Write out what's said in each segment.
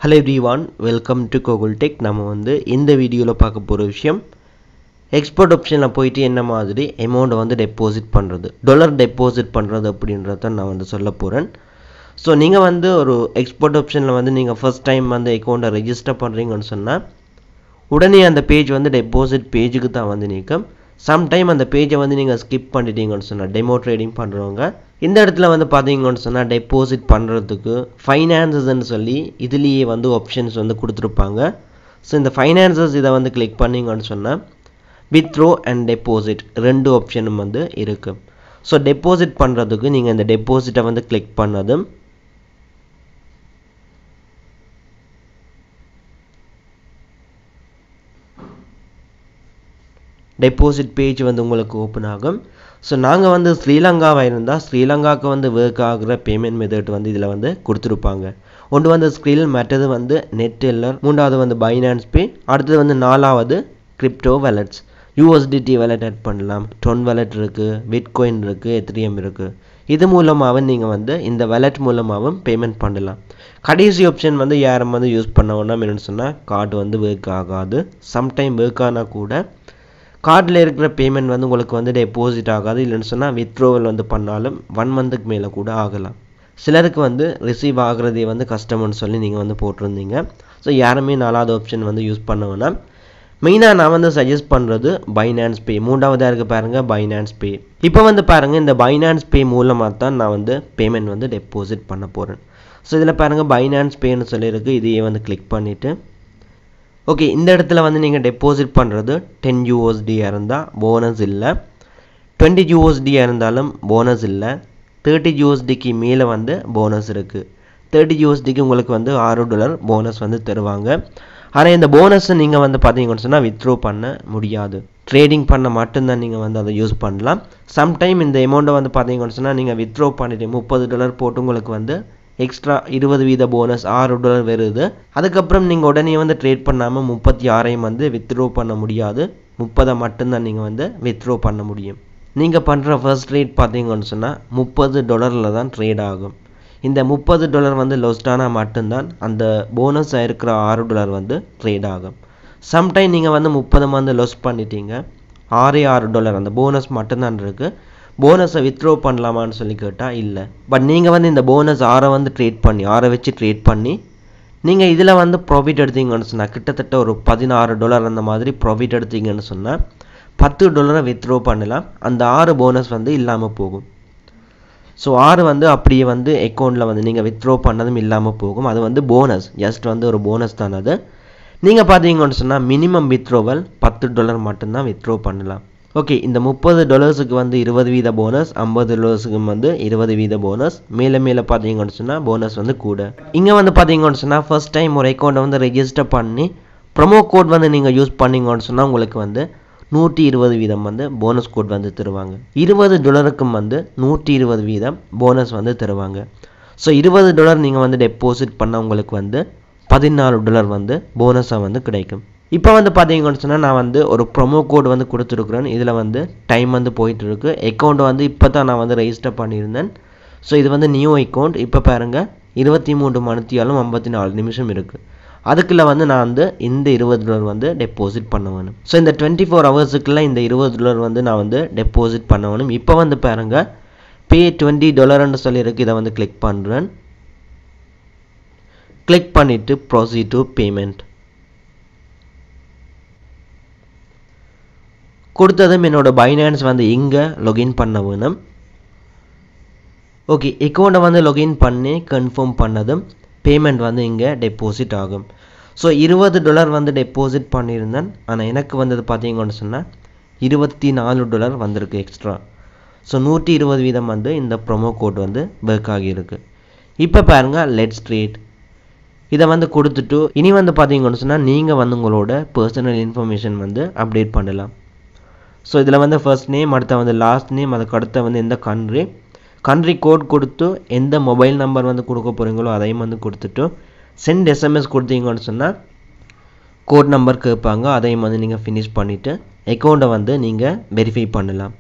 Hello everyone, welcome to Google Tech. நம்ம வந்து இந்த வீடியோல பார்க்க போற விஷயம் எக்ஸ்போர்ட் ஆப்ஷன்ல போயிட்டு என்ன மாதிரி அமௌண்ட் வந்து டெபாசிட் பண்றது, டாலர் டெபாசிட் பண்றது அப்படின்றத நான் வந்து சொல்ல போறேன். ஸோ நீங்க வந்து ஒரு எக்ஸ்போர்ட் ஆப்ஷன்ல வந்து நீங்க ஃபர்ஸ்ட் டைம் வந்து அக்கவுண்ட்டை ரெஜிஸ்டர் பண்றீங்கன்னு சொன்னா உடனே அந்த பேஜ் வந்து டெபாசிட் பேஜுக்கு தான் வந்து நிற்கும். சம்டைம் அந்த பேஜை வந்து நீங்கள் ஸ்கிப் பண்ணிட்டீங்கன்னு சொன்னால் டெமோ ட்ரேடிங் பண்ணுறவங்க இந்த இடத்துல வந்து பார்த்தீங்கன்னு சொன்னால் டெபாசிட் பண்ணுறதுக்கு ஃபைனான்சஸ்ன்னு சொல்லி இதுலேயே வந்து ஆப்ஷன்ஸ் வந்து கொடுத்துருப்பாங்க. ஸோ இந்த ஃபைனான்சஸ் இதை வந்து கிளிக் பண்ணிங்கன்னு சொன்னால் வித்ட்ரோ அண்ட் டெபாசிட் ரெண்டு ஆப்ஷனும் வந்து இருக்குது. ஸோ டெபாசிட் பண்ணுறதுக்கு நீங்கள் இந்த டெபாசிட்டை வந்து கிளிக் பண்ணதும் டெபாசிட் பேஜ் வந்து உங்களுக்கு ஓப்பன் ஆகும். ஸோ நாங்கள் வந்து ஸ்ரீலங்காவாக இருந்தால் ஸ்ரீலங்காவுக்கு வந்து ஒர்க் ஆகிற பேமெண்ட் மெத்தட் வந்து இதில் வந்து கொடுத்துருப்பாங்க. ஒன்று வந்து ஸ்க்ரில், மற்றது வந்து நெட்டெல்லர், மூன்றாவது வந்து பைனான்ஸ் பே, அடுத்தது வந்து நாலாவது crypto wallets. USDT wallet add பண்ணலாம், டொன் வேலட் இருக்குது, பிட்காயின் இருக்குது, எத்ரியம் இருக்குது. இது மூலமாகவும் நீங்கள் வந்து இந்த வேலட் மூலமாகவும் பேமெண்ட் பண்ணலாம். கடைசி ஆப்ஷன் வந்து யாரும் வந்து யூஸ் பண்ண வேண்டாம். என்னென்னு சொன்னால் கார்டு வந்து ஒர்க் ஆகாது. சம்டைம் ஒர்க் ஆனால் கூட கார்டில் இருக்கிற பேமெண்ட் வந்து உங்களுக்கு வந்து டெபாசிட் ஆகாது. இல்லைன்னு சொன்னால் வித்ட்ரோவல் வந்து பண்ணாலும் 1 மந்த்துக்கு மேலே கூட ஆகலாம். சிலருக்கு வந்து ரிசீவ் ஆகிறதே வந்து கஷ்டம்னு சொல்லி நீங்கள் வந்து போட்டிருந்தீங்க. ஸோ யாருமே நாலாவது ஆப்ஷன் வந்து யூஸ் பண்ண வேணாம். மெயினாக நான் வந்து சஜஸ்ட் பண்ணுறது பைனான்ஸ் பே. மூன்றாவதாக இருக்க பாருங்கள் பைனான்ஸ் பே. இப்போ வந்து பாருங்கள் இந்த பைனான்ஸ் பே மூலமாக தான் நான் வந்து பேமெண்ட் வந்து டெபாசிட் பண்ண போகிறேன். ஸோ இதில் பாருங்கள் பைனான்ஸ் பேன்னு சொல்லியிருக்கு. இதையே வந்து கிளிக் பண்ணிவிட்டு ஓகே, இந்த இடத்துல வந்து நீங்கள் டெபாசிட் பண்ணுறது 10 USD இருந்தால் போனஸ் இல்லை, 20 USD இருந்தாலும் போனஸ் இல்லை, 30 USDக்கு மேலே வந்து போனஸ் இருக்குது. 30 USDக்கு உங்களுக்கு வந்து $6 போனஸ் வந்து தருவாங்க. ஆனால் இந்த போனஸை நீங்கள் வந்து பார்த்தீங்கன்னு சொன்னால் வித்ட்ரோ பண்ண முடியாது. ட்ரேடிங் பண்ண மட்டும்தான் நீங்கள் வந்து அதை யூஸ் பண்ணலாம். சம்டைம் இந்த அமௌண்ட்டை வந்து பார்த்தீங்கன்னு சொன்னால் நீங்கள் வித்ட்ரோ பண்ணிவிட்டு $30 போட்டு உங்களுக்கு வந்து எக்ஸ்ட்ரா 20% போனஸ் $6 வருது. அதுக்கப்புறம் நீங்கள் உடனே வந்து ட்ரேட் பண்ணாமல் 36 வந்து வித்ட்ரோ பண்ண முடியாது. 30 மட்டும்தான் நீங்கள் வந்து வித்ட்ரோ பண்ண முடியும். நீங்கள் பண்ணுற ஃபர்ஸ்ட் ட்ரேட் பார்த்தீங்கன்னு சொன்னால் $30 தான் ட்ரேட் ஆகும். இந்த $30 வந்து லோஸ்டானால் மட்டும்தான் அந்த போனஸ் இருக்கிற $6 வந்து ட்ரேட் ஆகும். சம்டைம் நீங்கள் வந்து 30 வந்து லோஸ் பண்ணிட்டீங்க, $6 அந்த போனஸ் மட்டும்தான் இருக்குது. போனஸை வித்ட்ரோ பண்ணலாமான்னு சொல்லி கேட்டால் இல்லை. பட் நீங்கள் வந்து இந்த போனஸ் 6 வந்து ஆறை வச்சு ட்ரேட் பண்ணி நீங்கள் இதில் வந்து ப்ராஃபிட் எடுத்தீங்கன்னு சொன்னால் கிட்டத்தட்ட ஒரு $16 அந்த மாதிரி ப்ராஃபிட் எடுத்தீங்கன்னு சொன்னால் $10 வித்ட்ரோ பண்ணலாம். அந்த 6 போனஸ் வந்து இல்லாமல் போகும். ஸோ 6 வந்து அப்படியே வந்து அக்கௌண்ட்டில் வந்து நீங்கள் வித்ட்ரோ பண்ணதும் இல்லாமல் போகும். அது வந்து போனஸ், ஜஸ்ட் வந்து ஒரு போனஸ் தான் அது. நீங்கள் பார்த்தீங்கன்னு சொன்னால் மினிமம் வித்ட்ரோவல் $10 மட்டும்தான் வித்ட்ரோ பண்ணலாம். ஓகே, இந்த $30க்கு வந்து 20% போனஸ், $50க்கு வந்து 20% போனஸ், மேலே மேலே பார்த்தீங்கன்னு சொன்னால் போனஸ் வந்து கூட. இங்கே வந்து பார்த்தீங்கன்னு சொன்னால் ஃபர்ஸ்ட் டைம் ஒரு அக்கௌண்ட்டை வந்து ரெஜிஸ்டர் பண்ணி ப்ரொமோ கோட் வந்து நீங்கள் யூஸ் பண்ணிங்கன்னு சொன்னால் உங்களுக்கு வந்து 120% வந்து போனஸ் கோட் வந்து தருவாங்க. $20க்கும் வந்து 120% போனஸ் வந்து தருவாங்க. ஸோ $20 நீங்கள் வந்து டெபாசிட் பண்ண உங்களுக்கு வந்து $14 வந்து போனஸாக வந்து கிடைக்கும். இப்போ வந்து பார்த்தீங்கன்னு சொன்னால் நான் வந்து ஒரு ப்ரொமோ கோட் வந்து கொடுத்துருக்குறேன். இதில் வந்து டைம் வந்து போயிட்டுருக்கு. அக்கௌண்ட் வந்து இப்போ தான் நான் வந்து ரெஜிஸ்டர் பண்ணியிருந்தேன். ஸோ இது வந்து நியூ அக்கௌண்ட். இப்போ பாருங்கள் 23 மணித்தியாலும் 54 நிமிஷம் இருக்குது. அதுக்குள்ளே வந்து நான் வந்து இந்த $20 வந்து டெபாசிட் பண்ண வேணும். ஸோ இந்த 24 ஹவர்ஸுக்குள்ளே இந்த $20 வந்து நான் வந்து டெபாசிட் பண்ண வேணும். இப்போ வந்து பாருங்கள் பே $20ன்னு சொல்லியிருக்கு. இதை வந்து கிளிக் பண்ணுறேன். கிளிக் பண்ணிவிட்டு ப்ரொசீட் டு பேமெண்ட் கொடுத்ததும் என்னோட பைனான்ஸ் வந்து இங்கே லொகின் பண்ண வேணும். ஓகே, அக்கௌண்ட்டை வந்து லொகின் பண்ணி கன்ஃபார்ம் பண்ணதும் பேமெண்ட் வந்து இங்கே டெபாசிட் ஆகும். ஸோ $20 வந்து டெபாசிட் பண்ணியிருந்தேன். ஆனால் எனக்கு வந்தது பார்த்தீங்கன்னு சொன்னால் $24 வந்திருக்கு எக்ஸ்ட்ரா. ஸோ 120% வந்து இந்த ப்ரொமோ கோட் வந்து ஒர்க் ஆகியிருக்கு. இப்போ பாருங்கள் லெட்ஸ் ட்ரேட் இதை வந்து கொடுத்துட்டு இனி வந்து பார்த்தீங்கன்னு சொன்னால் நீங்கள் வந்து உங்களோட பர்சனல் இன்ஃபர்மேஷன் வந்து அப்டேட் பண்ணலாம். ஸோ இதில் வந்து ஃபர்ஸ்ட் நேம், அடுத்த வந்து லாஸ்ட் நேம், அதுக்கு அடுத்த வந்து எந்த கண்ட்ரி கோட் கொடுத்து எந்த மொபைல் நம்பர் வந்து கொடுக்க போகிறீங்களோ அதையும் வந்து கொடுத்துட்டு சென்ட் SMS கொடுத்தீங்கன்னு சொன்னால் கோட் நம்பர் கேட்பாங்க. அதையும் வந்து நீங்கள் ஃபினிஷ் பண்ணிவிட்டு அக்கௌண்ட்டை வந்து நீங்கள் வெரிஃபை பண்ணலாம்.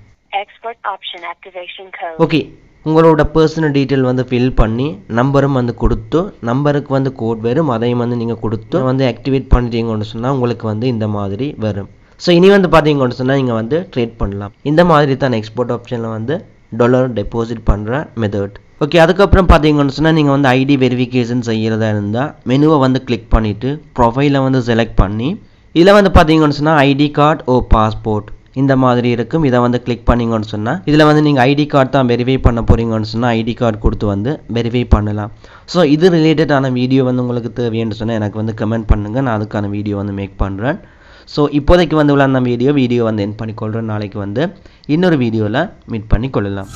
ஓகே, உங்களோட பர்சனல் டீட்டெயில் வந்து ஃபில் பண்ணி நம்பரும் வந்து கொடுத்து நம்பருக்கு வந்து கோட் வரும், அதையும் வந்து நீங்கள் கொடுத்து வந்து ஆக்டிவேட் பண்ணிட்டீங்கன்னு சொன்னால் உங்களுக்கு வந்து இந்த மாதிரி வரும். ஸோ இனி வந்து பார்த்தீங்கன்னு சொன்னால் நீங்கள் வந்து ட்ரேட் பண்ணலாம். இந்த மாதிரி தான் எக்ஸ்போர்ட் ஆப்ஷனில் வந்து டாலர் டெபாசிட் பண்ணுற மெத்தட். ஓகே, அதுக்கப்புறம் பார்த்தீங்கன்னு சொன்னால் நீங்கள் வந்து ஐடி வெரிஃபிகேஷன் செய்கிறதா இருந்தால் மெனுவை வந்து கிளிக் பண்ணிவிட்டு ப்ரொஃபைலை வந்து செலக்ட் பண்ணி இதில் வந்து பார்த்தீங்கன்னு சொன்னால் ஐடி கார்டு ஓ பாஸ்போர்ட் இந்த மாதிரி இருக்கும். இதை வந்து கிளிக் பண்ணிங்கன்னு சொன்னால் இதில் வந்து நீங்கள் ஐடி கார்டு தான் வெரிஃபை பண்ண போகிறீங்கன்னு சொன்னால் ஐடி கார்டு கொடுத்து வந்து வெரிஃபை பண்ணலாம். ஸோ இது ரிலேட்டடான வீடியோ வந்து உங்களுக்கு தேவைன்னு சொன்னால் எனக்கு வந்து கமெண்ட் பண்ணுங்கள், நான் அதுக்கான வீடியோ வந்து மேக் பண்ணுறேன். ஸோ இப்போதைக்கு வந்து உள்ள அந்த வீடியோ வந்து என் பண்ணிக்கொள்கிறேன். நாளைக்கு வந்து இன்னொரு வீடியோவில் மீட் பண்ணி கொள்ளலாம்.